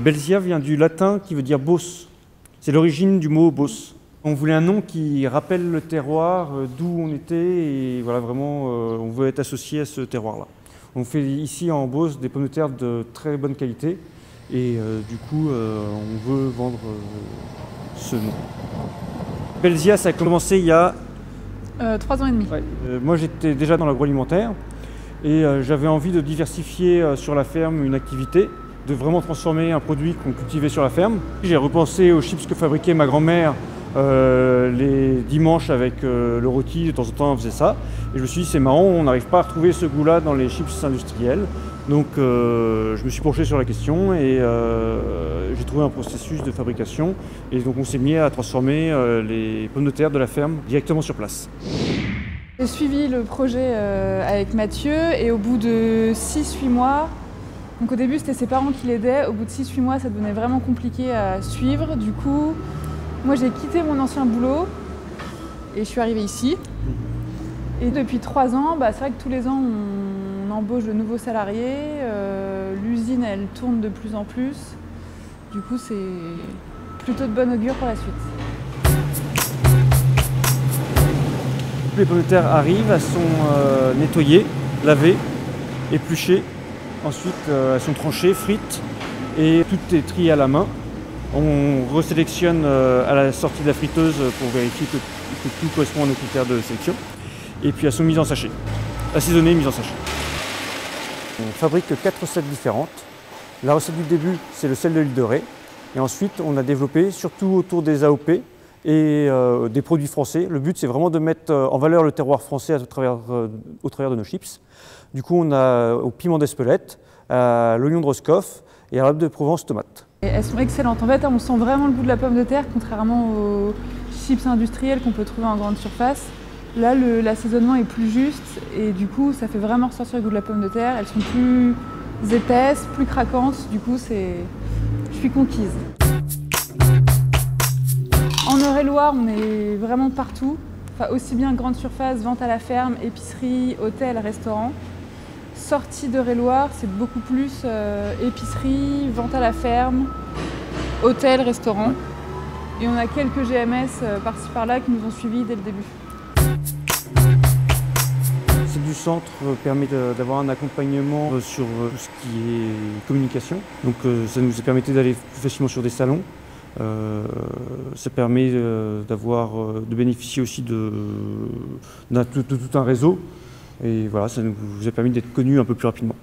Belzia vient du latin qui veut dire Beauce. C'est l'origine du mot Beauce. On voulait un nom qui rappelle le terroir, d'où on était, et voilà, vraiment, on veut être associé à ce terroir-là. On fait ici en Beauce des pommes de terre de très bonne qualité, et du coup, on veut vendre ce nom. Belzia, ça a commencé il y a 3 ans et demi. Ouais. Moi, j'étais déjà dans l'agroalimentaire, et j'avais envie de diversifier sur la ferme une activité, de vraiment transformer un produit qu'on cultivait sur la ferme. J'ai repensé aux chips que fabriquait ma grand-mère les dimanches avec le rôti, de temps en temps on faisait ça. Et je me suis dit c'est marrant, on n'arrive pas à retrouver ce goût-là dans les chips industriels. Donc je me suis penché sur la question et j'ai trouvé un processus de fabrication. Et donc on s'est mis à transformer les pommes de terre de la ferme directement sur place. J'ai suivi le projet avec Mathieu et au bout de 6-8 mois, donc au début c'était ses parents qui l'aidaient, au bout de 6-8 mois ça devenait vraiment compliqué à suivre. Du coup, moi j'ai quitté mon ancien boulot et je suis arrivée ici. Et depuis 3 ans, c'est vrai que tous les ans on embauche de nouveaux salariés, l'usine elle tourne de plus en plus. Du coup c'est plutôt de bon augure pour la suite. Les pommes de terre arrivent, elles sont nettoyées, lavées, épluchées. Ensuite, elles sont tranchées, frites et tout est trié à la main. On resélectionne à la sortie de la friteuse pour vérifier que tout correspond à nos critères de sélection. Et puis elles sont mises en sachet, assaisonnées et mises en sachet. On fabrique 4 recettes différentes. La recette du début, c'est le sel de l'île de Ré. Et ensuite, on a développé, surtout autour des AOP et des produits français. Le but, c'est vraiment de mettre en valeur le terroir français au travers de nos chips. Du coup, on a au piment d'Espelette, à l'oignon de Roscoff et à l'herbe de Provence tomate. Et elles sont excellentes. En fait, on sent vraiment le goût de la pomme de terre, contrairement aux chips industriels qu'on peut trouver en grande surface. Là, l'assaisonnement est plus juste et du coup, ça fait vraiment ressortir le goût de la pomme de terre. Elles sont plus épaisses, plus craquantes. Du coup, je suis conquise. En Eure-et-Loir, on est vraiment partout. Enfin, aussi bien grande surface, vente à la ferme, épicerie, hôtel, restaurant. Sortie d'Eure-et-Loir, c'est beaucoup plus épicerie, vente à la ferme, hôtel, restaurant. Et on a quelques GMS par-ci par-là qui nous ont suivis dès le début. Celle du centre permet d'avoir un accompagnement sur tout ce qui est communication. Donc ça nous permettait d'aller plus facilement sur des salons. Ça permet de bénéficier aussi de tout un réseau. Et voilà, ça nous a permis d'être connus un peu plus rapidement.